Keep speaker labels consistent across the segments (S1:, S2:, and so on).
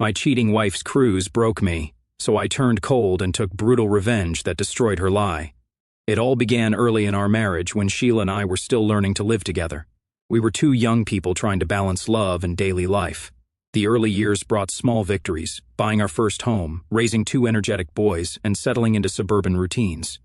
S1: My cheating wife's cruise broke me, so I turned cold and took brutal revenge that destroyed her lie. It all began early in our marriage when Sheila and I were still learning to live together. We were two young people trying to balance love and daily life. The early years brought small victories, buying our first home, raising two energetic boys, and settling into suburban routines.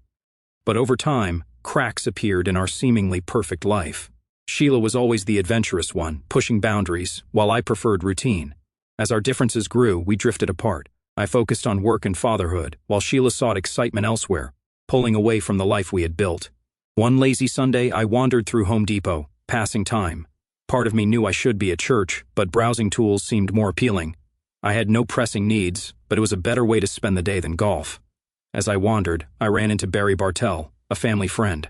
S1: But over time, cracks appeared in our seemingly perfect life. Sheila was always the adventurous one, pushing boundaries, while I preferred routine. As our differences grew, we drifted apart. I focused on work and fatherhood, while Sheila sought excitement elsewhere, pulling away from the life we had built. One lazy Sunday, I wandered through Home Depot, passing time. Part of me knew I should be at church, but browsing tools seemed more appealing. I had no pressing needs, but it was a better way to spend the day than golf. As I wandered, I ran into Barry Bartell, a family friend.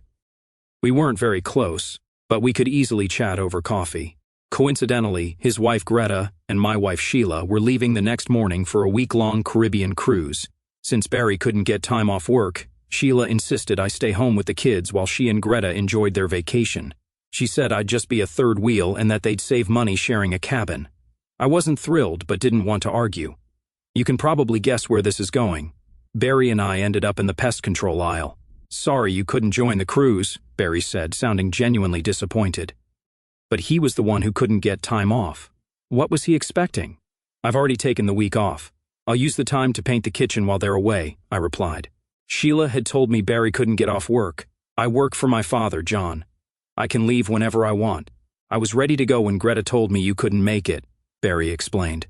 S1: We weren't very close, but we could easily chat over coffee. Coincidentally, his wife Greta and my wife Sheila were leaving the next morning for a week-long Caribbean cruise. Since Barry couldn't get time off work, Sheila insisted I stay home with the kids while she and Greta enjoyed their vacation. She said I'd just be a third wheel and that they'd save money sharing a cabin. I wasn't thrilled but didn't want to argue. You can probably guess where this is going. Barry and I ended up in the pest control aisle. "Sorry you couldn't join the cruise," Barry said, sounding genuinely disappointed. But he was the one who couldn't get time off. What was he expecting? "I've already taken the week off. I'll use the time to paint the kitchen while they're away," I replied. Sheila had told me Barry couldn't get off work. "I work for my father, John. I can leave whenever I want." "I was ready to go when Greta told me you couldn't make it," Barry explained.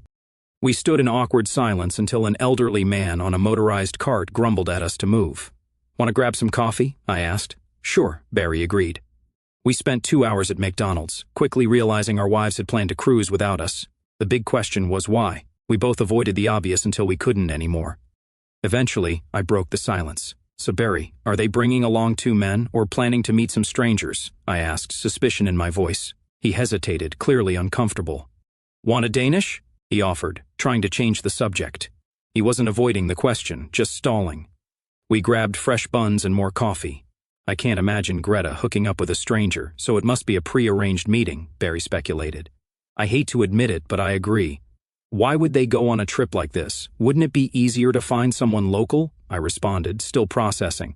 S1: We stood in awkward silence until an elderly man on a motorized cart grumbled at us to move. "Want to grab some coffee?" I asked. "Sure," Barry agreed. We spent 2 hours at McDonald's, quickly realizing our wives had planned to cruise without us. The big question was why. We both avoided the obvious until we couldn't anymore. Eventually, I broke the silence. "So Barry, are they bringing along 2 men or planning to meet some strangers?" I asked, suspicion in my voice. He hesitated, clearly uncomfortable. "Want a Danish?" he offered, trying to change the subject. He wasn't avoiding the question, just stalling. We grabbed fresh buns and more coffee. "I can't imagine Greta hooking up with a stranger, so it must be a pre-arranged meeting," Barry speculated. "I hate to admit it, but I agree. Why would they go on a trip like this? Wouldn't it be easier to find someone local?" I responded, still processing.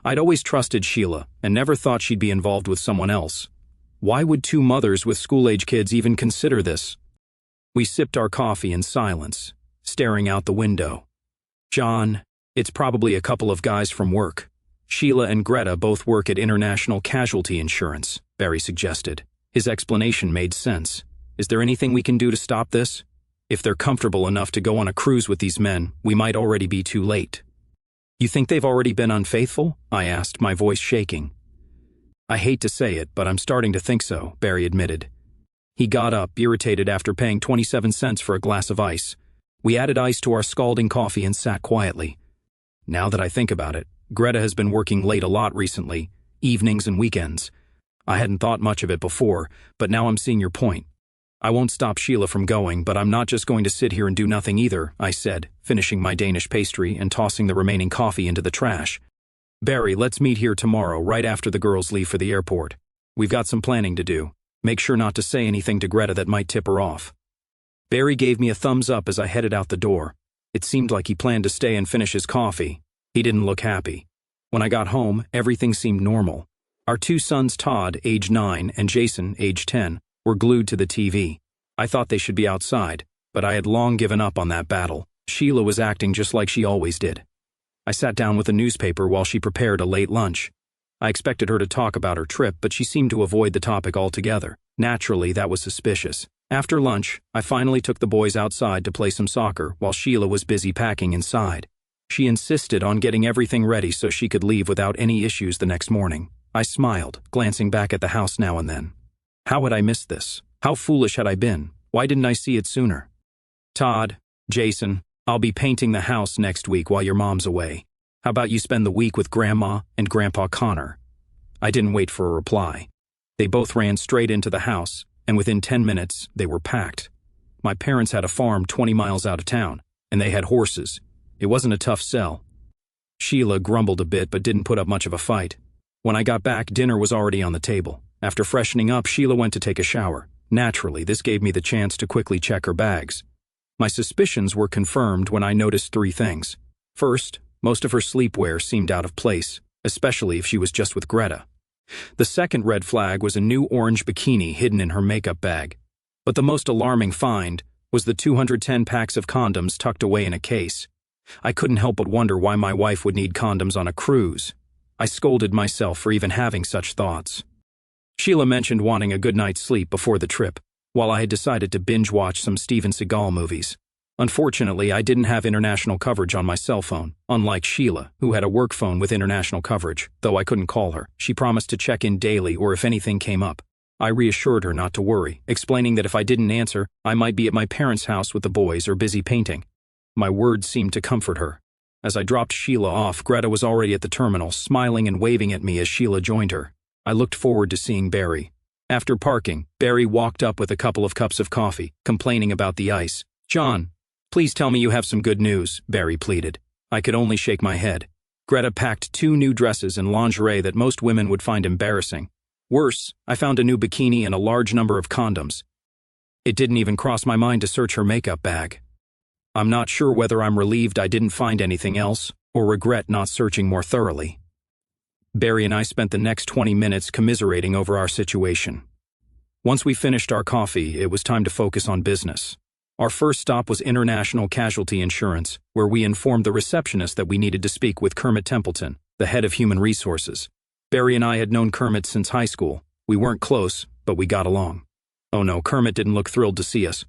S1: I'd always trusted Sheila and never thought she'd be involved with someone else. Why would 2 mothers with school-age kids even consider this? We sipped our coffee in silence, staring out the window. "John, it's probably a couple of guys from work. Sheila and Greta both work at International Casualty Insurance," Barry suggested. His explanation made sense. "Is there anything we can do to stop this? If they're comfortable enough to go on a cruise with these men, we might already be too late." "You think they've already been unfaithful?" I asked, my voice shaking. "I hate to say it, but I'm starting to think so," Barry admitted. He got up, irritated after paying 27 cents for a glass of ice. We added ice to our scalding coffee and sat quietly. "Now that I think about it, Greta has been working late a lot recently, evenings and weekends. I hadn't thought much of it before, but now I'm seeing your point. I won't stop Sheila from going, but I'm not just going to sit here and do nothing either," I said, finishing my Danish pastry and tossing the remaining coffee into the trash. "Barry, let's meet here tomorrow, right after the girls leave for the airport. We've got some planning to do. Make sure not to say anything to Greta that might tip her off." Barry gave me a thumbs up as I headed out the door. It seemed like he planned to stay and finish his coffee. He didn't look happy. When I got home, everything seemed normal. Our 2 sons, Todd, age 9, and Jason, age 10, were glued to the TV. I thought they should be outside, but I had long given up on that battle. Sheila was acting just like she always did. I sat down with a newspaper while she prepared a late lunch. I expected her to talk about her trip, but she seemed to avoid the topic altogether. Naturally, that was suspicious. After lunch, I finally took the boys outside to play some soccer while Sheila was busy packing inside. She insisted on getting everything ready so she could leave without any issues the next morning. I smiled, glancing back at the house now and then. How had I missed this? How foolish had I been? Why didn't I see it sooner? "Todd, Jason, I'll be painting the house next week while your mom's away. How about you spend the week with Grandma and Grandpa Connor?" I didn't wait for a reply. They both ran straight into the house, and within 10 minutes, they were packed. My parents had a farm 20 miles out of town, and they had horses. It wasn't a tough sell. Sheila grumbled a bit but didn't put up much of a fight. When I got back, dinner was already on the table. After freshening up, Sheila went to take a shower. Naturally, this gave me the chance to quickly check her bags. My suspicions were confirmed when I noticed three things. First, most of her sleepwear seemed out of place, especially if she was just with Greta. The second red flag was a new orange bikini hidden in her makeup bag. But the most alarming find was the 210 packs of condoms tucked away in a case. I couldn't help but wonder why my wife would need condoms on a cruise. I scolded myself for even having such thoughts. Sheila mentioned wanting a good night's sleep before the trip, while I had decided to binge-watch some Steven Seagal movies. Unfortunately, I didn't have international coverage on my cell phone, unlike Sheila, who had a work phone with international coverage. Though I couldn't call her, she promised to check in daily or if anything came up. I reassured her not to worry, explaining that if I didn't answer, I might be at my parents' house with the boys or busy painting. My words seemed to comfort her. As I dropped Sheila off, Greta was already at the terminal, smiling and waving at me as Sheila joined her. I looked forward to seeing Barry. After parking, Barry walked up with a couple of cups of coffee, complaining about the ice. "John, please tell me you have some good news," Barry pleaded. I could only shake my head. Greta packed 2 new dresses and lingerie that most women would find embarrassing. Worse, I found a new bikini and a large number of condoms. It didn't even cross my mind to search her makeup bag. I'm not sure whether I'm relieved I didn't find anything else, or regret not searching more thoroughly. Barry and I spent the next 20 minutes commiserating over our situation. Once we finished our coffee, it was time to focus on business. Our first stop was International Casualty Insurance, where we informed the receptionist that we needed to speak with Kermit Templeton, the head of human resources. Barry and I had known Kermit since high school. We weren't close, but we got along. Oh no, Kermit didn't look thrilled to see us.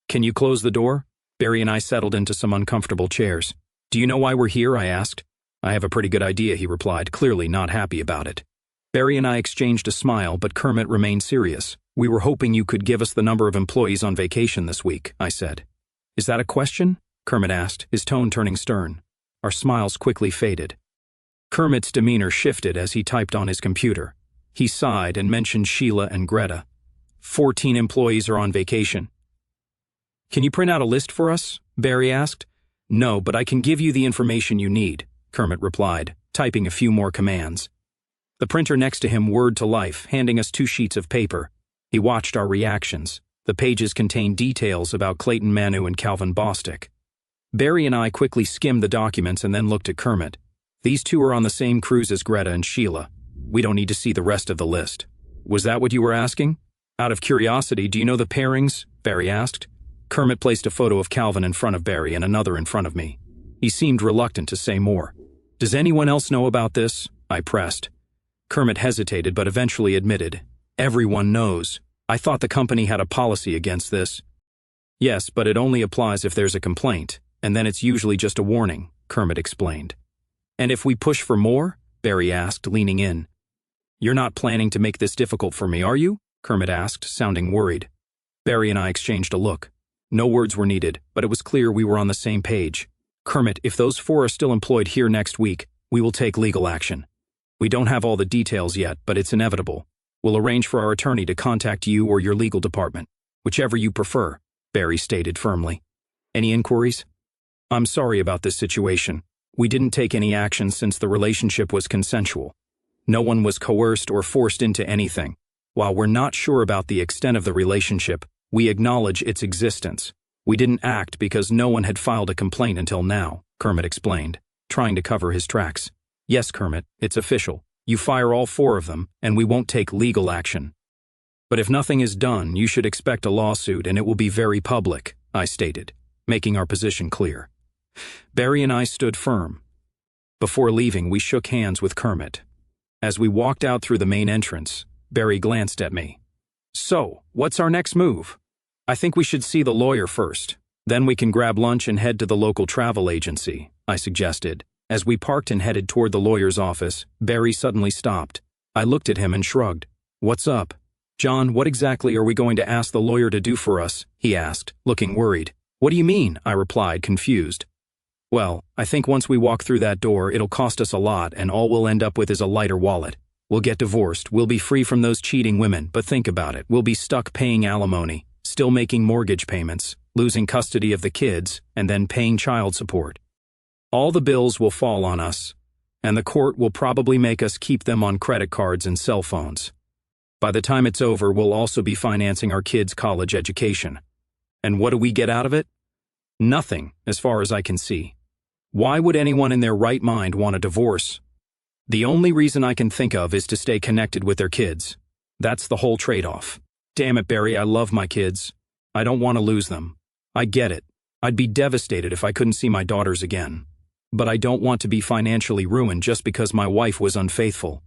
S1: "Can you close the door?" Barry and I settled into some uncomfortable chairs. "Do you know why we're here?" I asked. "I have a pretty good idea," he replied, clearly not happy about it. Barry and I exchanged a smile, but Kermit remained serious. "We were hoping you could give us the number of employees on vacation this week," I said. "Is that a question?" Kermit asked, his tone turning stern. Our smiles quickly faded. Kermit's demeanor shifted as he typed on his computer. He sighed and mentioned Sheila and Greta. 14 employees are on vacation." "Can you print out a list for us?" Barry asked. "No, but I can give you the information you need," Kermit replied, typing a few more commands. The printer next to him whirred to life, handing us 2 sheets of paper. He watched our reactions. The pages contained details about Clayton Manu and Calvin Bostic. Barry and I quickly skimmed the documents and then looked at Kermit. "These 2 are on the same cruise as Greta and Sheila. We don't need to see the rest of the list." "Was that what you were asking?" "Out of curiosity, do you know the pairings?" Barry asked. Kermit placed a photo of Calvin in front of Barry and another in front of me. He seemed reluctant to say more. "Does anyone else know about this?" I pressed. Kermit hesitated but eventually admitted. "Everyone knows. I thought the company had a policy against this." "Yes, but it only applies if there's a complaint, and then it's usually just a warning," Kermit explained. "And if we push for more?" Barry asked, leaning in. "You're not planning to make this difficult for me, are you?" Kermit asked, sounding worried. Barry and I exchanged a look. No words were needed, but it was clear we were on the same page. "Kermit, if those 4 are still employed here next week, we will take legal action. We don't have all the details yet, but it's inevitable. We'll arrange for our attorney to contact you or your legal department, whichever you prefer," Barry stated firmly. "Any inquiries?" "I'm sorry about this situation. We didn't take any action since the relationship was consensual. No one was coerced or forced into anything. While we're not sure about the extent of the relationship, we acknowledge its existence. We didn't act because no one had filed a complaint until now," Kermit explained, trying to cover his tracks. "Yes, Kermit, it's official. You fire all 4 of them, and we won't take legal action. But if nothing is done, you should expect a lawsuit, and it will be very public," I stated, making our position clear. Barry and I stood firm. Before leaving, we shook hands with Kermit. As we walked out through the main entrance, Barry glanced at me. "So, what's our next move?" "I think we should see the lawyer first. Then we can grab lunch and head to the local travel agency," I suggested. As we parked and headed toward the lawyer's office, Barry suddenly stopped. I looked at him and shrugged. "What's up?" "John, what exactly are we going to ask the lawyer to do for us?" he asked, looking worried. "What do you mean?" I replied, confused. "Well, I think once we walk through that door, it'll cost us a lot, and all we'll end up with is a lighter wallet. We'll get divorced, we'll be free from those cheating women, but think about it, we'll be stuck paying alimony, still making mortgage payments, losing custody of the kids, and then paying child support. All the bills will fall on us, and the court will probably make us keep them on credit cards and cell phones. By the time it's over, we'll also be financing our kids' college education. And what do we get out of it? Nothing, as far as I can see. Why would anyone in their right mind want a divorce? The only reason I can think of is to stay connected with their kids. That's the whole trade-off. Damn it, Barry, I love my kids. I don't want to lose them. I get it. I'd be devastated if I couldn't see my daughters again. But I don't want to be financially ruined just because my wife was unfaithful.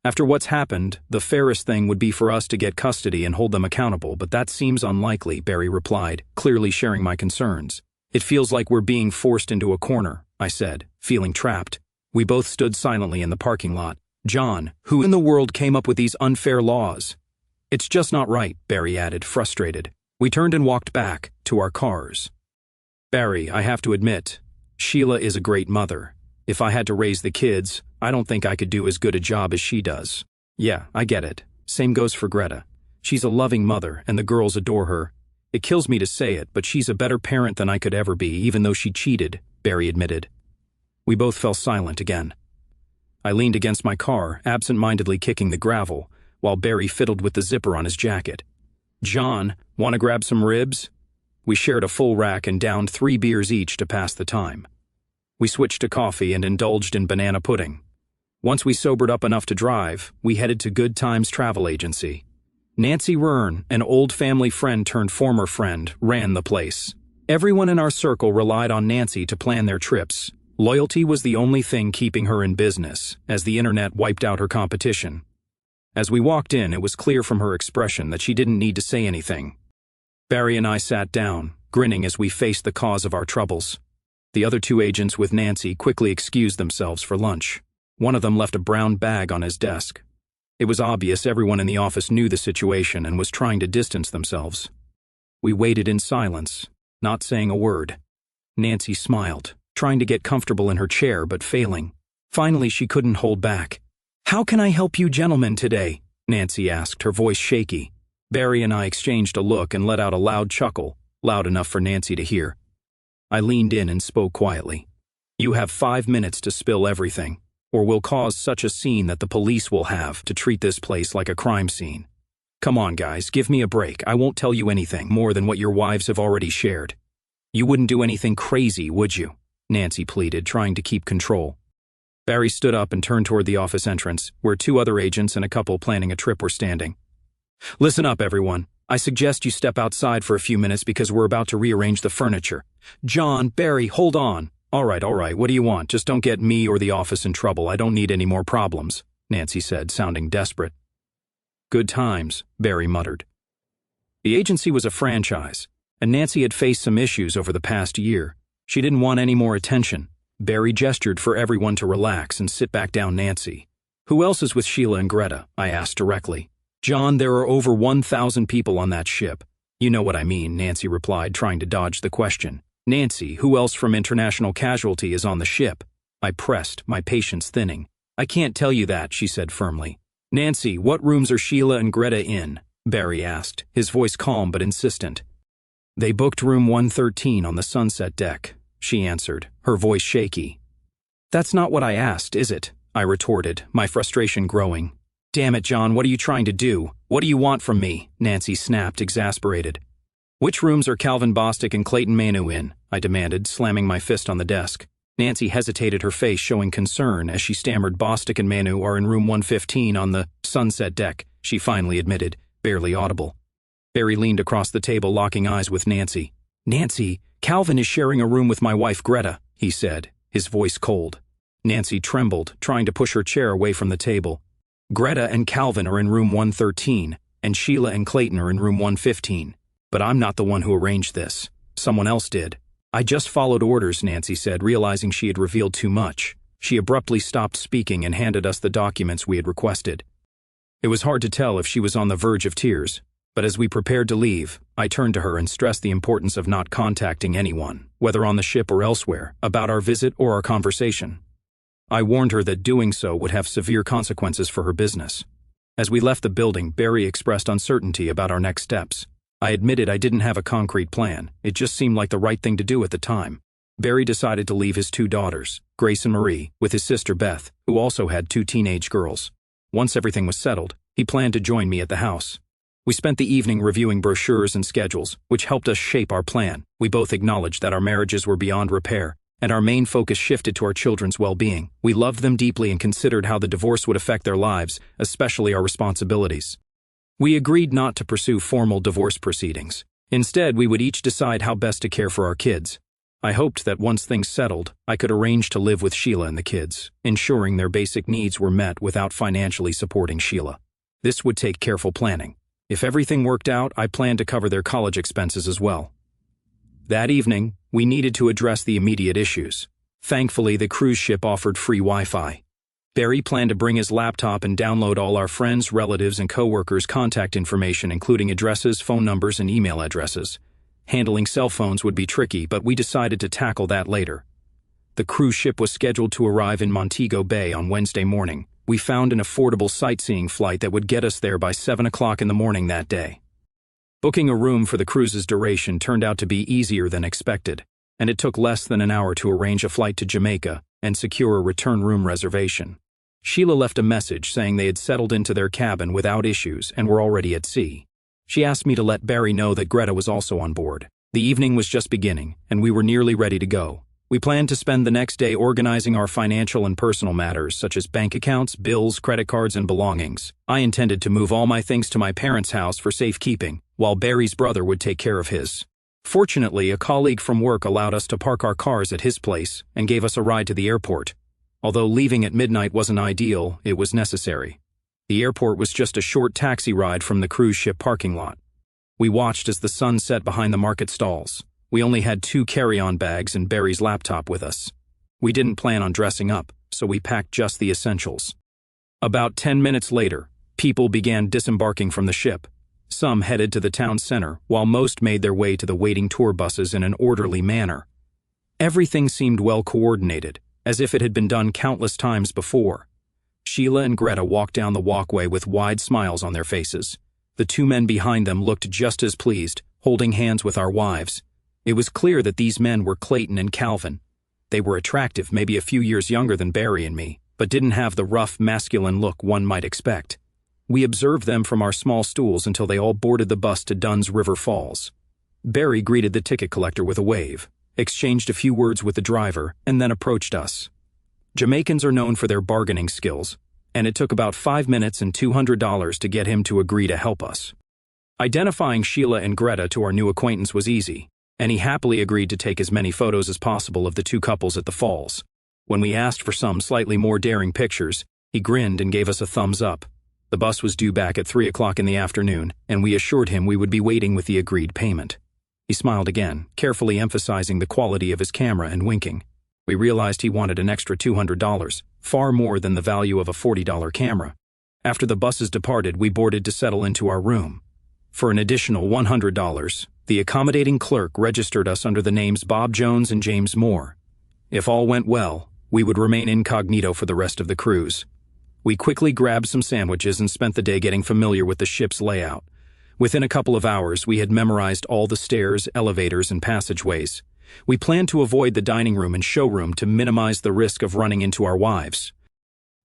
S1: After what's happened, the fairest thing would be for us to get custody and hold them accountable, but that seems unlikely, Barry replied, clearly sharing my concerns. It feels like we're being forced into a corner, I said, feeling trapped. We both stood silently in the parking lot. John, who in the world came up with these unfair laws? It's just not right, Barry added, frustrated. We turned and walked back to our cars. Barry, I have to admit, Sheila is a great mother. If I had to raise the kids, I don't think I could do as good a job as she does. Yeah, I get it. Same goes for Greta. She's a loving mother, and the girls adore her. It kills me to say it, but she's a better parent than I could ever be, even though she cheated, Barry admitted. We both fell silent again. I leaned against my car, absent-mindedly kicking the gravel, while Barry fiddled with the zipper on his jacket. John, want to grab some ribs? We shared a full rack and downed 3 beers each to pass the time. We switched to coffee and indulged in banana pudding. Once we sobered up enough to drive, we headed to Good Times Travel Agency. Nancy Rern, an old family friend turned former friend, ran the place. Everyone in our circle relied on Nancy to plan their trips. Loyalty was the only thing keeping her in business, as the internet wiped out her competition. As we walked in, it was clear from her expression that she didn't need to say anything. Barry and I sat down, grinning as we faced the cause of our troubles. The other 2 agents with Nancy quickly excused themselves for lunch. One of them left a brown bag on his desk. It was obvious everyone in the office knew the situation and was trying to distance themselves. We waited in silence, not saying a word. Nancy smiled, trying to get comfortable in her chair but failing. Finally, she couldn't hold back. "How can I help you gentlemen today?" Nancy asked, her voice shaky. Barry and I exchanged a look and let out a loud chuckle, loud enough for Nancy to hear. I leaned in and spoke quietly. "You have 5 minutes to spill everything, or we'll cause such a scene that the police will have to treat this place like a crime scene. Come on, guys, give me a break. I won't tell you anything more than what your wives have already shared." "You wouldn't do anything crazy, would you?" Nancy pleaded, trying to keep control. Barry stood up and turned toward the office entrance, where 2 other agents and a couple planning a trip were standing. "Listen up, everyone. I suggest you step outside for a few minutes because we're about to rearrange the furniture." "John, Barry, hold on." All right, what do you want? Just don't get me or the office in trouble. I don't need any more problems," Nancy said, sounding desperate. "Good times," Barry muttered. The agency was a franchise, and Nancy had faced some issues over the past year. She didn't want any more attention. Barry gestured for everyone to relax and sit back down. "Nancy, who else is with Sheila and Greta?" I asked directly. "John, there are over 1,000 people on that ship." "You know what I mean," Nancy replied, trying to dodge the question. "Nancy, who else from International Casualty is on the ship?" I pressed, my patience thinning. "I can't tell you that," she said firmly. "Nancy, what rooms are Sheila and Greta in?" Barry asked, his voice calm but insistent. "They booked room 113 on the sunset deck," she answered, her voice shaky. "That's not what I asked, is it?" I retorted, my frustration growing. "Damn it, John, what are you trying to do? What do you want from me?" Nancy snapped, exasperated. "Which rooms are Calvin Bostic and Clayton Manu in?" I demanded, slamming my fist on the desk. Nancy hesitated, her face showing concern as she stammered. "Bostic and Manu are in room 115 on the sunset deck," she finally admitted, barely audible. Barry leaned across the table, locking eyes with Nancy. "Nancy, Calvin is sharing a room with my wife Greta," he said, his voice cold. Nancy trembled, trying to push her chair away from the table. "Greta and Calvin are in room 113, and Sheila and Clayton are in room 115. But I'm not the one who arranged this. Someone else did." "I just followed orders," Nancy said, realizing she had revealed too much. She abruptly stopped speaking and handed us the documents we had requested. It was hard to tell if she was on the verge of tears, but as we prepared to leave, I turned to her and stressed the importance of not contacting anyone, whether on the ship or elsewhere, about our visit or our conversation. I warned her that doing so would have severe consequences for her business. As we left the building, Barry expressed uncertainty about our next steps. I admitted I didn't have a concrete plan. It just seemed like the right thing to do at the time. Barry decided to leave his 2 daughters, Grace and Marie, with his sister Beth, who also had 2 teenage girls. Once everything was settled, he planned to join me at the house. We spent the evening reviewing brochures and schedules, which helped us shape our plan. We both acknowledged that our marriages were beyond repair, and our main focus shifted to our children's well-being. We loved them deeply and considered how the divorce would affect their lives, especially our responsibilities. We agreed not to pursue formal divorce proceedings. Instead, we would each decide how best to care for our kids. I hoped that once things settled, I could arrange to live with Sheila and the kids, ensuring their basic needs were met without financially supporting Sheila. This would take careful planning. If everything worked out, I planned to cover their college expenses as well. That evening, we needed to address the immediate issues. Thankfully, the cruise ship offered free Wi-Fi. Barry planned to bring his laptop and download all our friends, relatives, and coworkers' contact information, including addresses, phone numbers, and email addresses. Handling cell phones would be tricky, but we decided to tackle that later. The cruise ship was scheduled to arrive in Montego Bay on Wednesday morning. We found an affordable sightseeing flight that would get us there by 7 o'clock in the morning that day. Booking a room for the cruise's duration turned out to be easier than expected, and it took less than an hour to arrange a flight to Jamaica and secure a return room reservation. Sheila left a message saying they had settled into their cabin without issues and were already at sea. She asked me to let Barry know that Greta was also on board. The evening was just beginning, and we were nearly ready to go. We planned to spend the next day organizing our financial and personal matters, such as bank accounts, bills, credit cards, and belongings. I intended to move all my things to my parents' house for safekeeping, while Barry's brother would take care of his. Fortunately, a colleague from work allowed us to park our cars at his place and gave us a ride to the airport. Although leaving at midnight wasn't ideal, it was necessary. The airport was just a short taxi ride from the cruise ship parking lot. We watched as the sun set behind the market stalls. We only had 2 carry-on bags and Barry's laptop with us. We didn't plan on dressing up, so we packed just the essentials. About 10 minutes later, people began disembarking from the ship. Some headed to the town center, while most made their way to the waiting tour buses in an orderly manner. Everything seemed well coordinated, as if it had been done countless times before. Sheila and Greta walked down the walkway with wide smiles on their faces. The 2 men behind them looked just as pleased, holding hands with our wives. It was clear that these men were Clayton and Calvin. They were attractive, maybe a few years younger than Barry and me, but didn't have the rough, masculine look one might expect. We observed them from our small stools until they all boarded the bus to Dunn's River Falls. Barry greeted the ticket collector with a wave, exchanged a few words with the driver, and then approached us. Jamaicans are known for their bargaining skills, and it took about 5 minutes and $200 to get him to agree to help us. Identifying Sheila and Greta to our new acquaintance was easy, and he happily agreed to take as many photos as possible of the 2 couples at the falls. When we asked for some slightly more daring pictures, he grinned and gave us a thumbs up. The bus was due back at 3 o'clock in the afternoon, and we assured him we would be waiting with the agreed payment. He smiled again, carefully emphasizing the quality of his camera and winking. We realized he wanted an extra $200, far more than the value of a $40 camera. After the buses departed, we boarded to settle into our room. For an additional $100, the accommodating clerk registered us under the names Bob Jones and James Moore. If all went well, we would remain incognito for the rest of the cruise. We quickly grabbed some sandwiches and spent the day getting familiar with the ship's layout. Within a couple of hours, we had memorized all the stairs, elevators, and passageways. We planned to avoid the dining room and showroom to minimize the risk of running into our wives.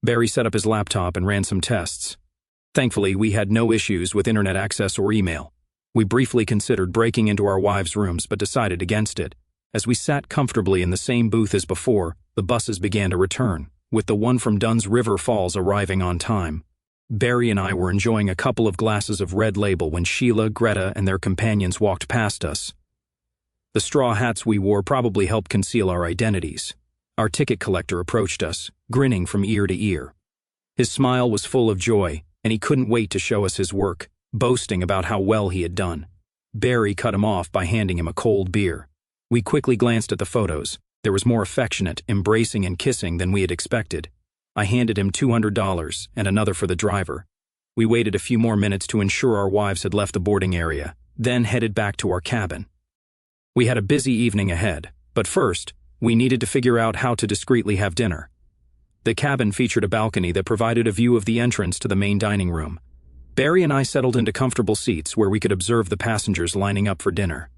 S1: Barry set up his laptop and ran some tests. Thankfully, we had no issues with internet access or email. We briefly considered breaking into our wives' rooms but decided against it. As we sat comfortably in the same booth as before, the buses began to return, with the one from Dunn's River Falls arriving on time. Barry and I were enjoying a couple of glasses of Red Label when Sheila, Greta, and their companions walked past us. The straw hats we wore probably helped conceal our identities. Our ticket collector approached us, grinning from ear to ear. His smile was full of joy, and he couldn't wait to show us his work, boasting about how well he had done. Barry cut him off by handing him a cold beer. We quickly glanced at the photos. There was more affectionate, embracing, and kissing than we had expected. I handed him $200 and another for the driver. We waited a few more minutes to ensure our wives had left the boarding area, then headed back to our cabin. We had a busy evening ahead, but first, we needed to figure out how to discreetly have dinner. The cabin featured a balcony that provided a view of the entrance to the main dining room. Barry and I settled into comfortable seats where we could observe the passengers lining up for dinner.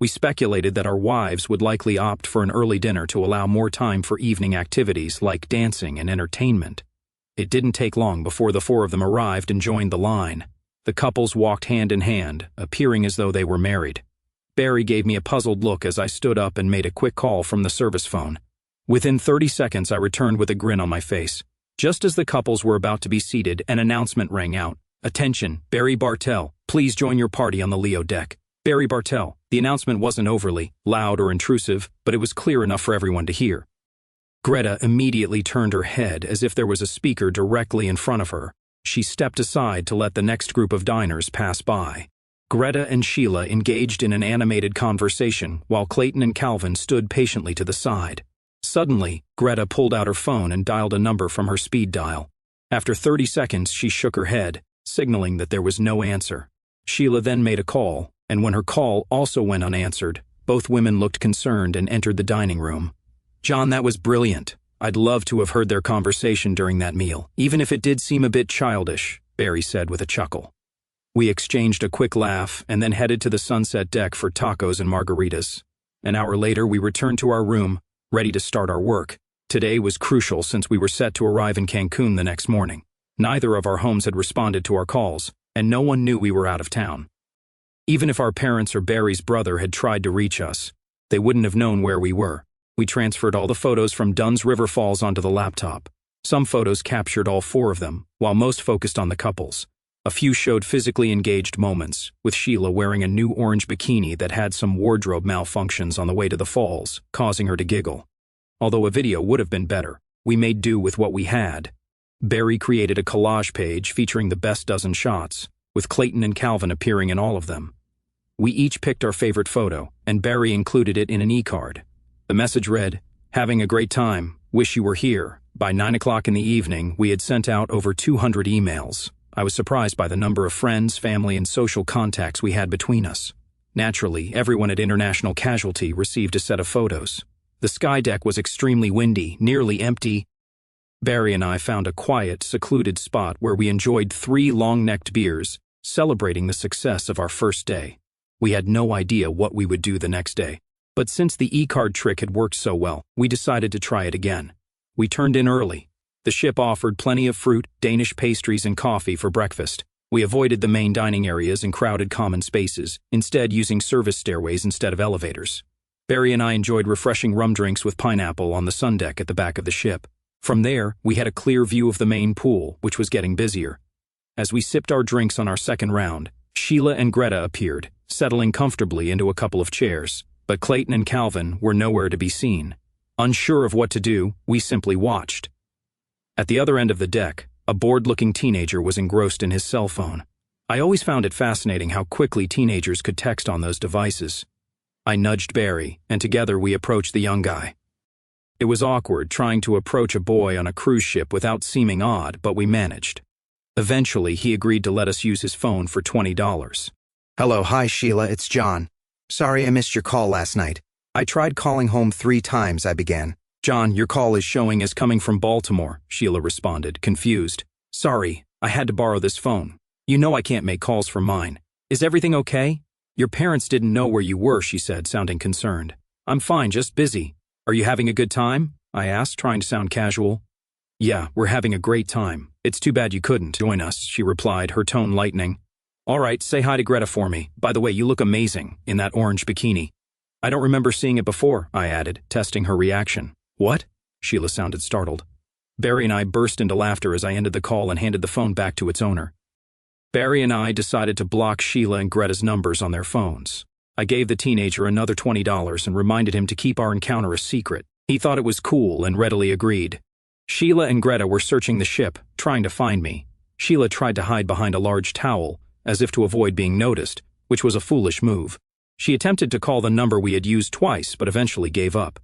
S1: We speculated that our wives would likely opt for an early dinner to allow more time for evening activities like dancing and entertainment. It didn't take long before the 4 of them arrived and joined the line. The couples walked hand in hand, appearing as though they were married. Barry gave me a puzzled look as I stood up and made a quick call from the service phone. Within 30 seconds, I returned with a grin on my face. Just as the couples were about to be seated, an announcement rang out. "Attention, Barry Bartell, please join your party on the Leo deck." Barry Bartell. The announcement wasn't overly loud or intrusive, but it was clear enough for everyone to hear. Greta immediately turned her head as if there was a speaker directly in front of her. She stepped aside to let the next group of diners pass by. Greta and Sheila engaged in an animated conversation while Clayton and Calvin stood patiently to the side. Suddenly, Greta pulled out her phone and dialed a number from her speed dial. After 30 seconds, she shook her head, signaling that there was no answer. Sheila then made a call, and when her call also went unanswered, both women looked concerned and entered the dining room. "John, that was brilliant. I'd love to have heard their conversation during that meal, even if it did seem a bit childish," Barry said with a chuckle. We exchanged a quick laugh and then headed to the sunset deck for tacos and margaritas. An hour later, we returned to our room, ready to start our work. Today was crucial since we were set to arrive in Cancun the next morning. Neither of our homes had responded to our calls, and no one knew we were out of town. Even if our parents or Barry's brother had tried to reach us, they wouldn't have known where we were. We transferred all the photos from Dunn's River Falls onto the laptop. Some photos captured all 4 of them, while most focused on the couples. A few showed physically engaged moments, with Sheila wearing a new orange bikini that had some wardrobe malfunctions on the way to the falls, causing her to giggle. Although a video would have been better, we made do with what we had. Barry created a collage page featuring the best dozen shots, with Clayton and Calvin appearing in all of them. We each picked our favorite photo, and Barry included it in an e-card. The message read, "Having a great time. Wish you were here." By 9 o'clock in the evening, we had sent out over 200 emails. I was surprised by the number of friends, family, and social contacts we had between us. Naturally, everyone at International Casualty received a set of photos. The sky deck was extremely windy, nearly empty. Barry and I found a quiet, secluded spot where we enjoyed 3 long-necked beers, celebrating the success of our first day. We had no idea what we would do the next day. But since the e-card trick had worked so well, we decided to try it again. We turned in early. The ship offered plenty of fruit, Danish pastries, and coffee for breakfast. We avoided the main dining areas and crowded common spaces, instead using service stairways instead of elevators. Barry and I enjoyed refreshing rum drinks with pineapple on the sun deck at the back of the ship. From there, we had a clear view of the main pool, which was getting busier. As we sipped our drinks on our second round, Sheila and Greta appeared, settling comfortably into a couple of chairs. But Clayton and Calvin were nowhere to be seen. Unsure of what to do, we simply watched. At the other end of the deck, a bored-looking teenager was engrossed in his cell phone. I always found it fascinating how quickly teenagers could text on those devices. I nudged Barry, and together we approached the young guy. It was awkward trying to approach a boy on a cruise ship without seeming odd, but we managed. Eventually, he agreed to let us use his phone for $20.
S2: "Hello, hi Sheila, it's John. Sorry I missed your call last night. I tried calling home 3 times," I began.
S1: "John, your call is showing as coming from Baltimore," Sheila responded, confused. "Sorry, I had to borrow this phone. You know I can't make calls from mine. Is everything okay?" "Your parents didn't know where you were," she said, sounding concerned. "I'm fine, just busy. Are you having a good time?" I asked, trying to sound casual. "Yeah, we're having a great time. It's too bad you couldn't join us," she replied, her tone lightening. "All right, say hi to Greta for me. By the way, you look amazing in that orange bikini." "I don't remember seeing it before," I added, testing her reaction. "What?" Sheila sounded startled. Barry and I burst into laughter as I ended the call and handed the phone back to its owner. Barry and I decided to block Sheila and Greta's numbers on their phones. I gave the teenager another $20 and reminded him to keep our encounter a secret. He thought it was cool and readily agreed. Sheila and Greta were searching the ship, trying to find me. Sheila tried to hide behind a large towel, as if to avoid being noticed, which was a foolish move. She attempted to call the number we had used twice, but eventually gave up.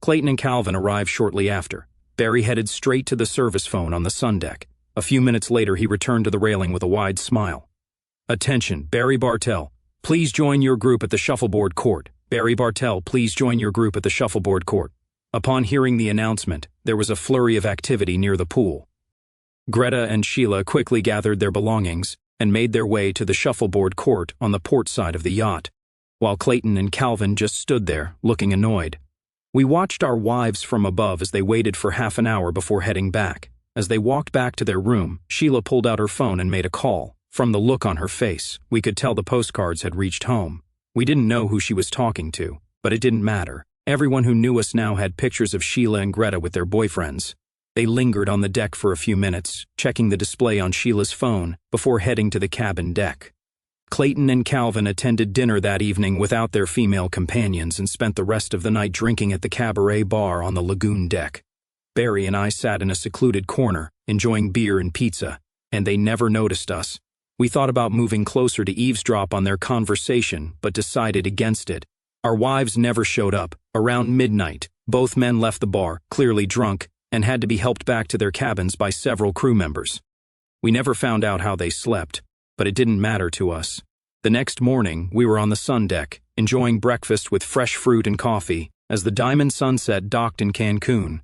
S1: Clayton and Calvin arrived shortly after. Barry headed straight to the service phone on the sun deck. A few minutes later, he returned to the railing with a wide smile. "Attention, Barry Bartell. Please join your group at the shuffleboard court. Barry Bartell, please join your group at the shuffleboard court." Upon hearing the announcement, there was a flurry of activity near the pool. Greta and Sheila quickly gathered their belongings and made their way to the shuffleboard court on the port side of the yacht, while Clayton and Calvin just stood there, looking annoyed. We watched our wives from above as they waited for half an hour before heading back. As they walked back to their room, Sheila pulled out her phone and made a call, From the look on her face, we could tell the postcards had reached home. We didn't know who she was talking to, but it didn't matter. Everyone who knew us now had pictures of Sheila and Greta with their boyfriends. They lingered on the deck for a few minutes, checking the display on Sheila's phone, before heading to the cabin deck. Clayton and Calvin attended dinner that evening without their female companions and spent the rest of the night drinking at the cabaret bar on the lagoon deck. Barry and I sat in a secluded corner, enjoying beer and pizza, and they never noticed us. We thought about moving closer to eavesdrop on their conversation, but decided against it. Our wives never showed up. Around midnight, both men left the bar, clearly drunk, and had to be helped back to their cabins by several crew members. We never found out how they slept, but it didn't matter to us. The next morning, we were on the sun deck, enjoying breakfast with fresh fruit and coffee, as the Diamond Sunset docked in Cancun.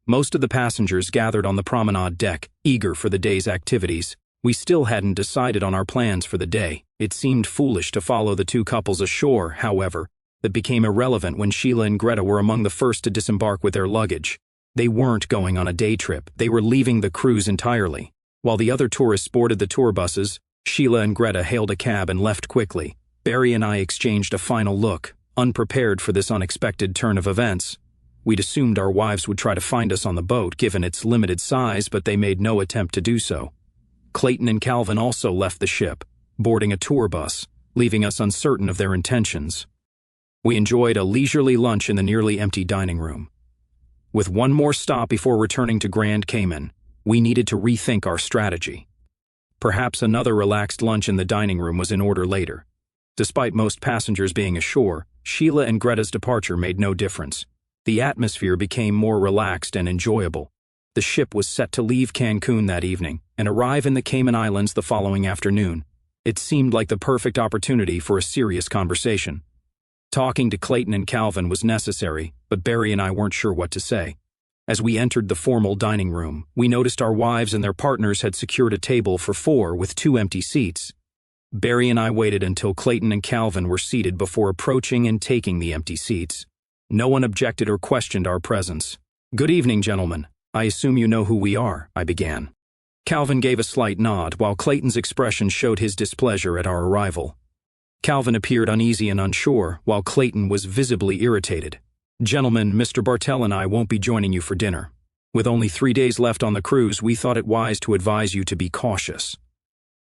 S1: Most of the passengers gathered on the promenade deck, eager for the day's activities. We still hadn't decided on our plans for the day. It seemed foolish to follow the two couples ashore, however. That became irrelevant when Sheila and Greta were among the first to disembark with their luggage. They weren't going on a day trip. They were leaving the cruise entirely. While the other tourists boarded the tour buses, Sheila and Greta hailed a cab and left quickly. Barry and I exchanged a final look, unprepared for this unexpected turn of events. We'd assumed our wives would try to find us on the boat given its limited size, but they made no attempt to do so. Clayton and Calvin also left the ship, boarding a tour bus, leaving us uncertain of their intentions. We enjoyed a leisurely lunch in the nearly empty dining room. With one more stop before returning to Grand Cayman, we needed to rethink our strategy. Perhaps another relaxed lunch in the dining room was in order later. Despite most passengers being ashore, Sheila and Greta's departure made no difference. The atmosphere became more relaxed and enjoyable. The ship was set to leave Cancun that evening and arrive in the Cayman Islands the following afternoon. It seemed like the perfect opportunity for a serious conversation. Talking to Clayton and Calvin was necessary, but Barry and I weren't sure what to say. As we entered the formal dining room, we noticed our wives and their partners had secured a table for 4 with 2 empty seats. Barry and I waited until Clayton and Calvin were seated before approaching and taking the empty seats. No one objected or questioned our presence. "Good evening, gentlemen. I assume you know who we are," I began. Calvin gave a slight nod, while Clayton's expression showed his displeasure at our arrival. Calvin appeared uneasy and unsure, while Clayton was visibly irritated. "Gentlemen, Mr. Bartell and I won't be joining you for dinner. With only 3 days left on the cruise, we thought it wise to advise you to be cautious."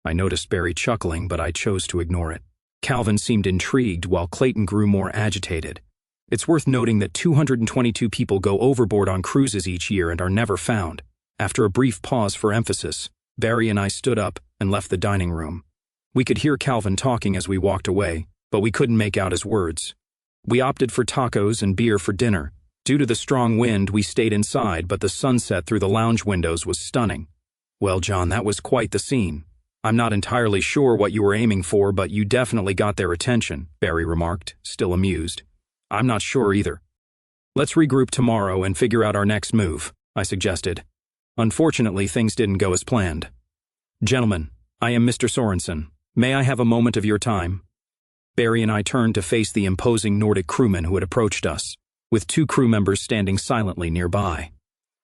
S1: I noticed Barry chuckling, but I chose to ignore it. Calvin seemed intrigued, while Clayton grew more agitated. It's worth noting that 222 people go overboard on cruises each year and are never found. After a brief pause for emphasis, Barry and I stood up and left the dining room. We could hear Calvin talking as we walked away, but we couldn't make out his words. We opted for tacos and beer for dinner. Due to the strong wind, we stayed inside, but the sunset through the lounge windows was stunning. "Well, John, that was quite the scene. I'm not entirely sure what you were aiming for, but you definitely got their attention," Barry remarked, still amused. "I'm not sure either. Let's regroup tomorrow and figure out our next move," I suggested. Unfortunately, things didn't go as planned. "Gentlemen, I am Mr. Sorensen. May I have a moment of your time?" Barry and I turned to face the imposing Nordic crewman who had approached us, with 2 crew members standing silently nearby.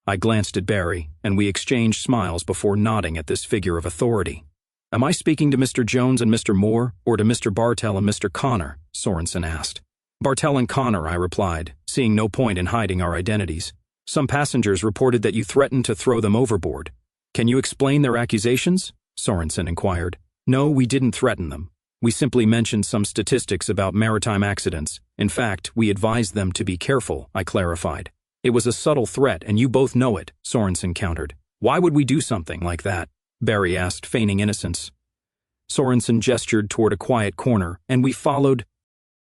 S1: I glanced at Barry, and we exchanged smiles before nodding at this figure of authority. "Am I speaking to Mr. Jones and Mr. Moore, or to Mr. Bartell and Mr. Connor?" Sorensen asked. "Bartell and Connor," I replied, seeing no point in hiding our identities. "Some passengers reported that you threatened to throw them overboard. Can you explain their accusations?" Sorensen inquired. "No, we didn't threaten them. We simply mentioned some statistics about maritime accidents. In fact, we advised them to be careful," I clarified. "It was a subtle threat, and you both know it," Sorensen countered. "Why would we do something like that?" Barry asked, feigning innocence. Sorensen gestured toward a quiet corner, and we followed.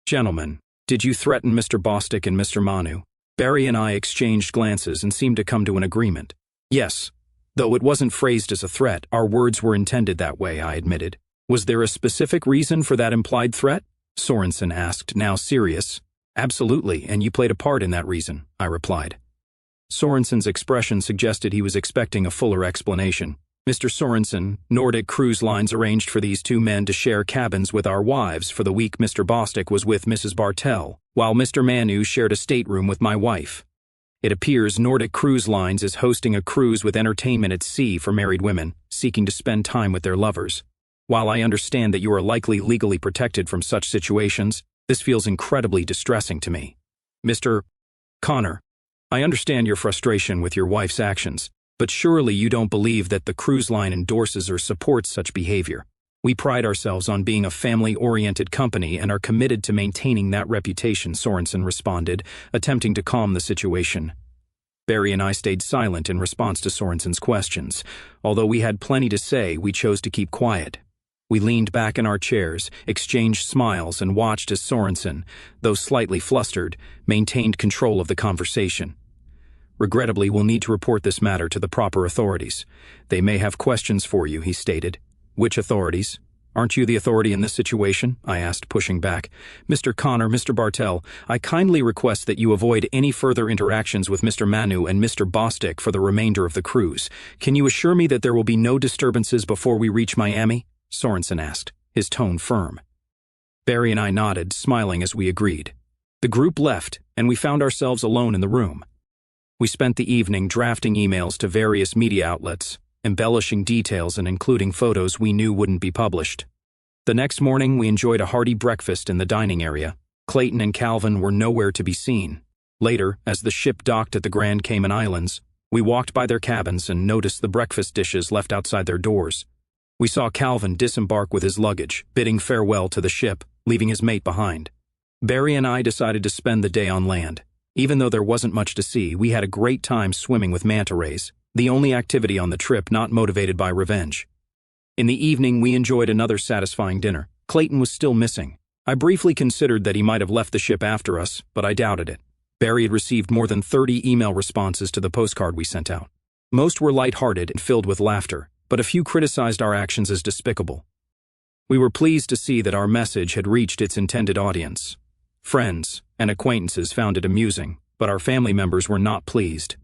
S1: "Gentlemen, did you threaten Mr. Bostic and Mr. Manu?" Barry and I exchanged glances and seemed to come to an agreement. "Yes. Though it wasn't phrased as a threat, our words were intended that way," I admitted. "Was there a specific reason for that implied threat?" Sorensen asked, now serious. "Absolutely, and you played a part in that reason," I replied. Sorensen's expression suggested he was expecting a fuller explanation. "Mr. Sorensen, Nordic Cruise Lines arranged for these 2 men to share cabins with our wives for the week Mr. Bostic was with Mrs. Bartell, while Mr. Manu shared a stateroom with my wife. It appears Nordic Cruise Lines is hosting a cruise with entertainment at sea for married women seeking to spend time with their lovers. While I understand that you are likely legally protected from such situations, this feels incredibly distressing to me. Mr. Connor, I understand your frustration with your wife's actions, but surely you don't believe that the cruise line endorses or supports such behavior. We pride ourselves on being a family-oriented company and are committed to maintaining that reputation, Sorensen responded, attempting to calm the situation. Barry and I stayed silent in response to Sorensen's questions. Although we had plenty to say, we chose to keep quiet. We leaned back in our chairs, exchanged smiles, and watched as Sorensen, though slightly flustered, maintained control of the conversation. Regrettably, we'll need to report this matter to the proper authorities. They may have questions for you, he stated. Which authorities? Aren't you the authority in this situation? I asked, pushing back. Mr. Connor, Mr. Bartell, I kindly request that you avoid any further interactions with Mr. Manu and Mr. Bostic for the remainder of the cruise. Can you assure me that there will be no disturbances before we reach Miami? Sorensen asked, his tone firm. Barry and I nodded, smiling as we agreed. The group left, and we found ourselves alone in the room. We spent the evening drafting emails to various media outlets, embellishing details and including photos we knew wouldn't be published. The next morning, we enjoyed a hearty breakfast in the dining area. Clayton and Calvin were nowhere to be seen. Later, as the ship docked at the Grand Cayman Islands, we walked by their cabins and noticed the breakfast dishes left outside their doors. We saw Calvin disembark with his luggage, bidding farewell to the ship, leaving his mate behind. Barry and I decided to spend the day on land. Even though there wasn't much to see, we had a great time swimming with manta rays, the only activity on the trip not motivated by revenge. In the evening, we enjoyed another satisfying dinner. Clayton was still missing. I briefly considered that he might have left the ship after us, but I doubted it. Barry had received more than 30 email responses to the postcard we sent out. Most were lighthearted and filled with laughter, but a few criticized our actions as despicable. We were pleased to see that our message had reached its intended audience. Friends and acquaintances found it amusing, but our family members were not pleased.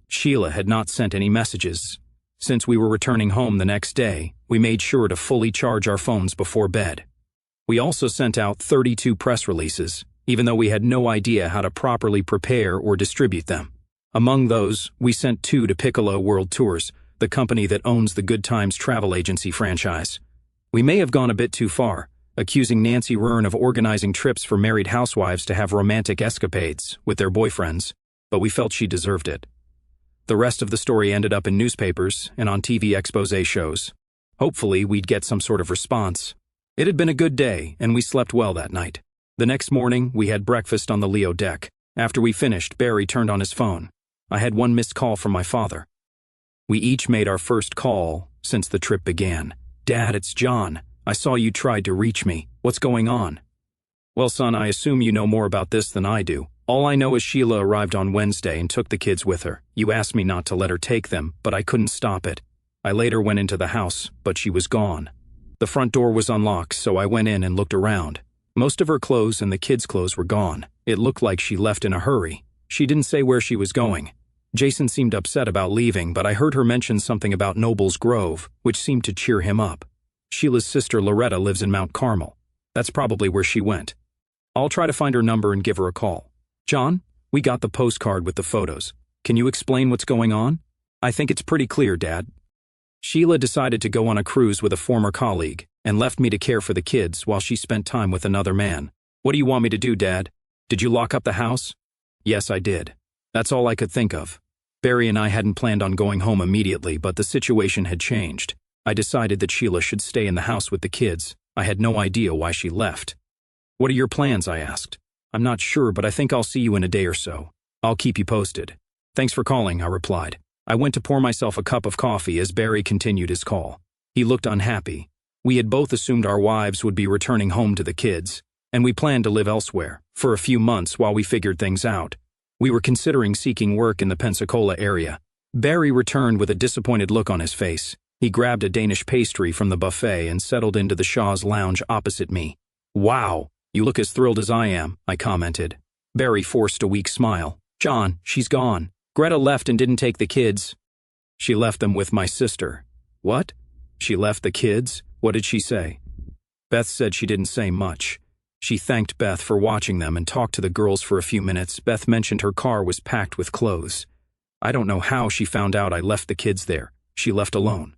S1: Sheila had not sent any messages. Since we were returning home the next day, we made sure to fully charge our phones before bed. We also sent out 32 press releases, even though we had no idea how to properly prepare or distribute them. Among those, we sent 2 to Piccolo World Tours, the company that owns the Good Times travel agency franchise. We may have gone a bit too far, accusing Nancy Rern of organizing trips for married housewives to have romantic escapades with their boyfriends, but we felt she deserved it. The rest of the story ended up in newspapers and on TV expose shows. Hopefully, we'd get some sort of response. It had been a good day, and we slept well that night. The next morning, we had breakfast on the Leo deck. After we finished, Barry turned on his phone. I had one missed call from my father. We each made our first call since the trip began. Dad, it's John. I saw you tried to reach me. What's going on? Well, son, I assume you know more about this than I do. All I know is Sheila arrived on Wednesday and took the kids with her. You asked me not to let her take them, but I couldn't stop it. I later went into the house, but she was gone. The front door was unlocked, so I went in and looked around. Most of her clothes and the kids' clothes were gone. It looked like she left in a hurry. She didn't say where she was going. Jason seemed upset about leaving, but I heard her mention something about Noble's Grove, which seemed to cheer him up. Sheila's sister Loretta lives in Mount Carmel. That's probably where she went. I'll try to find her number and give her a call. John, we got the postcard with the photos. Can you explain what's going on? I think it's pretty clear, Dad. Sheila decided to go on a cruise with a former colleague and left me to care for the kids while she spent time with another man. What do you want me to do, Dad? Did you lock up the house? Yes, I did. That's all I could think of. Barry and I hadn't planned on going home immediately, but the situation had changed. I decided that Sheila should stay in the house with the kids. I had no idea why she left. What are your plans? I asked. I'm not sure, but I think I'll see you in a day or so. I'll keep you posted. Thanks for calling, I replied. I went to pour myself a cup of coffee as Barry continued his call. He looked unhappy. We had both assumed our wives would be returning home to the kids, and we planned to live elsewhere for a few months while we figured things out. We were considering seeking work in the Pensacola area. Barry returned with a disappointed look on his face. He grabbed a Danish pastry from the buffet and settled into the Shaw's lounge opposite me. Wow, you look as thrilled as I am, I commented. Barry forced a weak smile. John, she's gone. Greta left and didn't take the kids. She left them with my sister. What? She left the kids? What did she say? Beth said she didn't say much. She thanked Beth for watching them and talked to the girls for a few minutes. Beth mentioned her car was packed with clothes. I don't know how she found out I left the kids there. She left alone.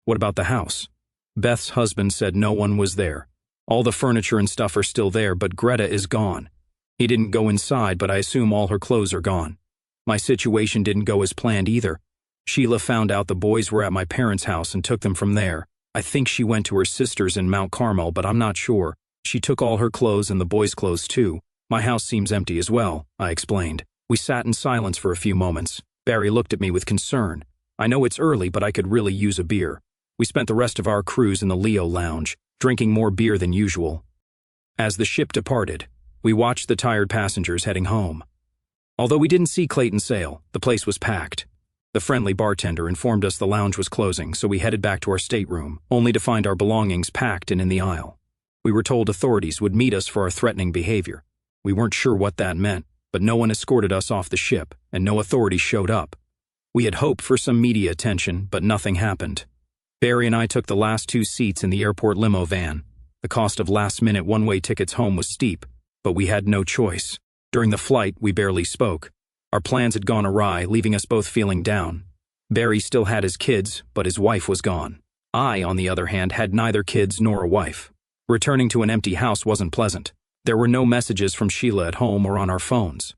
S1: What about the house? Beth's husband said no one was there. All the furniture and stuff are still there, but Greta is gone. He didn't go inside, but I assume all her clothes are gone. My situation didn't go as planned either. Sheila found out the boys were at my parents' house and took them from there. I think she went to her sister's in Mount Carmel, but I'm not sure. She took all her clothes and the boys' clothes too. My house seems empty as well, I explained. We sat in silence for a few moments. Barry looked at me with concern. I know it's early, but I could really use a beer. We spent the rest of our cruise in the Leo Lounge, drinking more beer than usual. As the ship departed, we watched the tired passengers heading home. Although we didn't see Clayton sail, the place was packed. The friendly bartender informed us the lounge was closing, so we headed back to our stateroom, only to find our belongings packed and in the aisle. We were told authorities would meet us for our threatening behavior. We weren't sure what that meant, but no one escorted us off the ship, and no authorities showed up. We had hoped for some media attention, but nothing happened. Barry and I took the last 2 seats in the airport limo van. The cost of last-minute one-way tickets home was steep, but we had no choice. During the flight, we barely spoke. Our plans had gone awry, leaving us both feeling down. Barry still had his kids, but his wife was gone. I, on the other hand, had neither kids nor a wife. Returning to an empty house wasn't pleasant. There were no messages from Sheila at home or on our phones.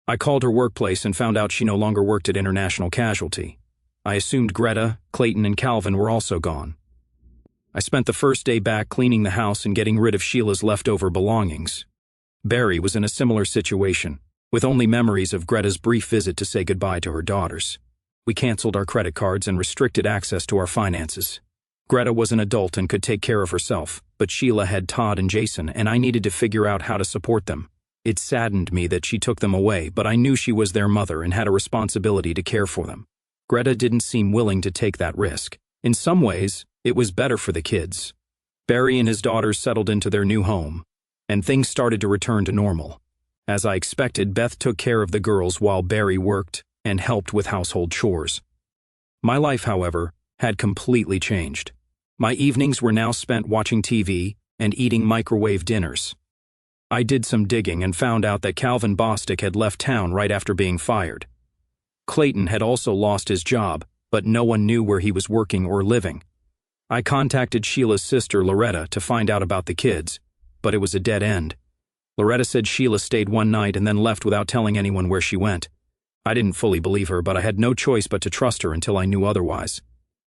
S1: I called her workplace and found out she no longer worked at International Casualty. I assumed Greta, Clayton, and Calvin were also gone. I spent the first day back cleaning the house and getting rid of Sheila's leftover belongings. Barry was in a similar situation, with only memories of Greta's brief visit to say goodbye to her daughters. We canceled our credit cards and restricted access to our finances. Greta was an adult and could take care of herself, but Sheila had Todd and Jason, and I needed to figure out how to support them. It saddened me that she took them away, but I knew she was their mother and had a responsibility to care for them. Greta didn't seem willing to take that risk. In some ways, it was better for the kids. Barry and his daughters settled into their new home, and things started to return to normal. As I expected, Beth took care of the girls while Barry worked and helped with household chores. My life, however, had completely changed. My evenings were now spent watching TV and eating microwave dinners. I did some digging and found out that Calvin Bostic had left town right after being fired. Clayton had also lost his job, but no one knew where he was working or living. I contacted Sheila's sister, Loretta, to find out about the kids, but it was a dead end. Loretta said Sheila stayed one night and then left without telling anyone where she went. I didn't fully believe her, but I had no choice but to trust her until I knew otherwise.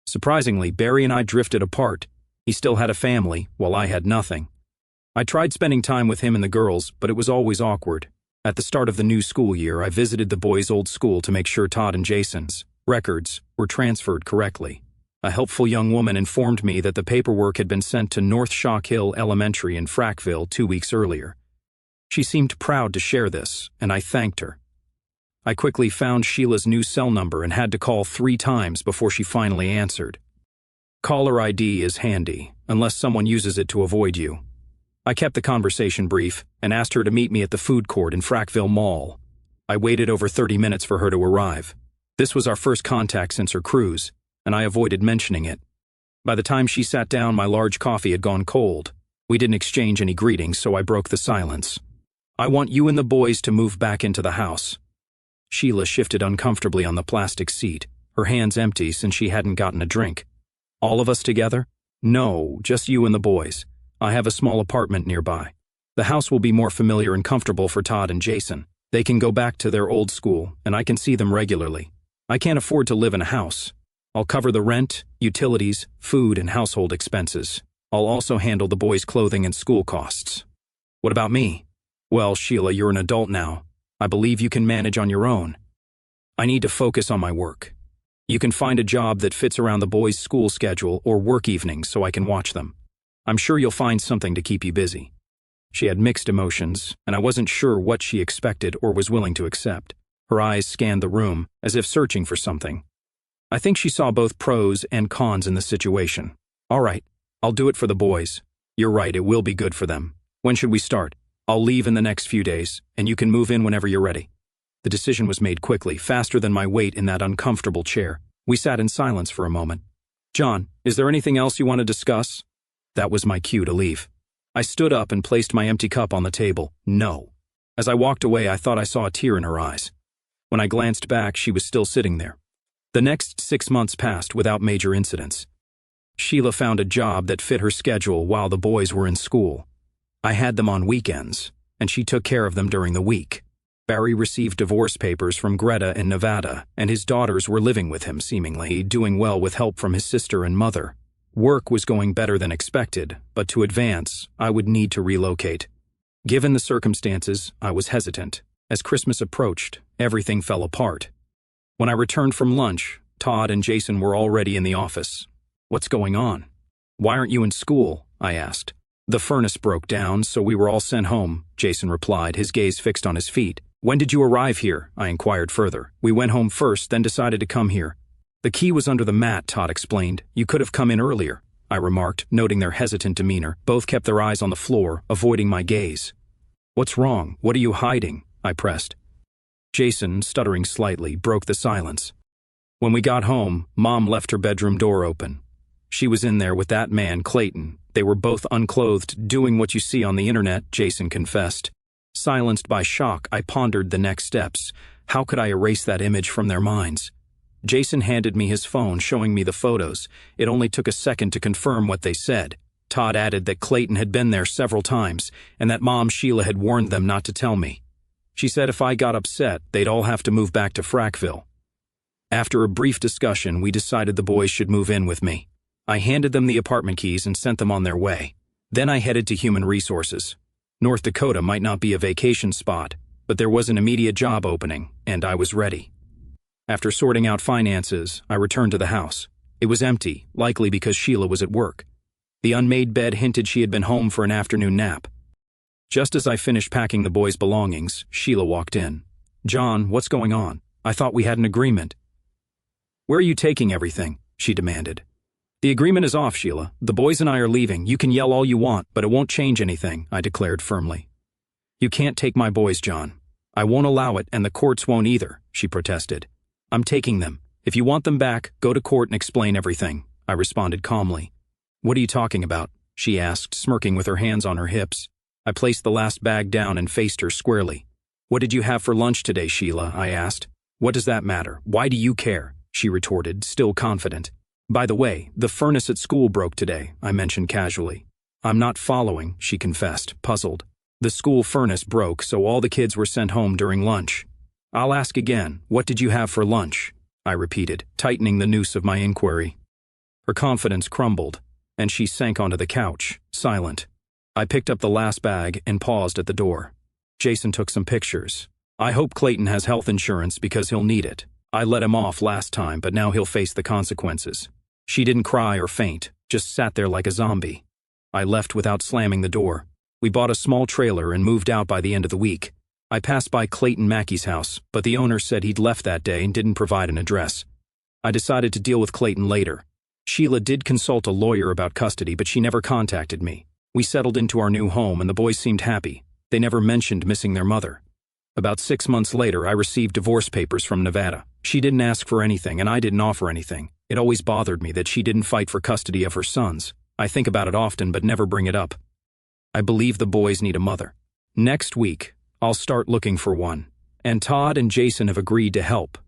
S1: Surprisingly, Barry and I drifted apart. He still had a family, while I had nothing. I tried spending time with him and the girls, but it was always awkward. At the start of the new school year, I visited the boys' old school to make sure Todd and Jason's records were transferred correctly. A helpful young woman informed me that the paperwork had been sent to North Shock Hill Elementary in Frackville 2 weeks earlier. She seemed proud to share this, and I thanked her. I quickly found Sheila's new cell number and had to call 3 times before she finally answered. Caller ID is handy, unless someone uses it to avoid you. I kept the conversation brief and asked her to meet me at the food court in Frackville Mall. I waited over 30 minutes for her to arrive. This was our first contact since her cruise, and I avoided mentioning it. By the time she sat down, my large coffee had gone cold. We didn't exchange any greetings, so I broke the silence. I want you and the boys to move back into the house. Sheila shifted uncomfortably on the plastic seat, her hands empty since she hadn't gotten a drink. All of us together? No, just you and the boys. I have a small apartment nearby. The house will be more familiar and comfortable for Todd and Jason. They can go back to their old school, and I can see them regularly. I can't afford to live in a house. I'll cover the rent, utilities, food, and household expenses. I'll also handle the boys' clothing and school costs. What about me? Well, Sheila, you're an adult now. I believe you can manage on your own. I need to focus on my work. You can find a job that fits around the boys' school schedule or work evenings so I can watch them. I'm sure you'll find something to keep you busy. She had mixed emotions, and I wasn't sure what she expected or was willing to accept. Her eyes scanned the room, as if searching for something. I think she saw both pros and cons in the situation. All right, I'll do it for the boys. You're right, it will be good for them. When should we start? I'll leave in the next few days, and you can move in whenever you're ready. The decision was made quickly, faster than my weight in that uncomfortable chair. We sat in silence for a moment. John, is there anything else you want to discuss? That was my cue to leave. I stood up and placed my empty cup on the table. No. As I walked away, I thought I saw a tear in her eyes. When I glanced back, she was still sitting there. The next 6 months passed without major incidents. Sheila found a job that fit her schedule while the boys were in school. I had them on weekends, and she took care of them during the week. Barry received divorce papers from Greta in Nevada, and his daughters were living with him, seemingly doing well with help from his sister and mother. Work was going better than expected, but to advance, I would need to relocate. Given the circumstances, I was hesitant. As Christmas approached, everything fell apart. When I returned from lunch, Todd and Jason were already in the office. "What's going on? Why aren't you in school?" I asked. "The furnace broke down, so we were all sent home," Jason replied, his gaze fixed on his feet. "When did you arrive here?" I inquired further. "We went home first, then decided to come here." "The key was under the mat," Todd explained. "You could have come in earlier," I remarked, noting their hesitant demeanor. Both kept their eyes on the floor, avoiding my gaze. "What's wrong? What are you hiding?" I pressed. Jason, stuttering slightly, broke the silence. "When we got home, Mom left her bedroom door open. She was in there with that man, Clayton. They were both unclothed, doing what you see on the internet," Jason confessed. Silenced by shock, I pondered the next steps. How could I erase that image from their minds? Jason handed me his phone, showing me the photos. It only took a second to confirm what they said. Todd added that Clayton had been there several times, and that Mom Sheila had warned them not to tell me. She said if I got upset, they'd all have to move back to Frackville. After a brief discussion, we decided the boys should move in with me. I handed them the apartment keys and sent them on their way. Then I headed to Human Resources. North Dakota might not be a vacation spot, but there was an immediate job opening, and I was ready. After sorting out finances, I returned to the house. It was empty, likely because Sheila was at work. The unmade bed hinted she had been home for an afternoon nap. Just as I finished packing the boys' belongings, Sheila walked in. "John, what's going on? I thought we had an agreement." "Where are you taking everything?" she demanded. "The agreement is off, Sheila. The boys and I are leaving. You can yell all you want, but it won't change anything," I declared firmly. "You can't take my boys, John. I won't allow it, and the courts won't either," she protested. "I'm taking them. If you want them back, go to court and explain everything," I responded calmly. "What are you talking about?" she asked, smirking with her hands on her hips. I placed the last bag down and faced her squarely. "What did you have for lunch today, Sheila?" I asked. "What does that matter? Why do you care?" she retorted, still confident. "By the way, the furnace at school broke today," I mentioned casually. "I'm not following," she confessed, puzzled. "The school furnace broke, so all the kids were sent home during lunch." "I'll ask again, what did you have for lunch?" I repeated, tightening the noose of my inquiry. Her confidence crumbled, and she sank onto the couch, silent. I picked up the last bag and paused at the door. Jason took some pictures. "I hope Clayton has health insurance because he'll need it. I let him off last time, but now he'll face the consequences." She didn't cry or faint, just sat there like a zombie. I left without slamming the door. We bought a small trailer and moved out by the end of the week. I passed by Clayton Mackey's house, but the owner said he'd left that day and didn't provide an address. I decided to deal with Clayton later. Sheila did consult a lawyer about custody, but she never contacted me. We settled into our new home and the boys seemed happy. They never mentioned missing their mother. About 6 months later, I received divorce papers from Nevada. She didn't ask for anything and I didn't offer anything. It always bothered me that she didn't fight for custody of her sons. I think about it often but never bring it up. I believe the boys need a mother. Next week, I'll start looking for one. And Todd and Jason have agreed to help.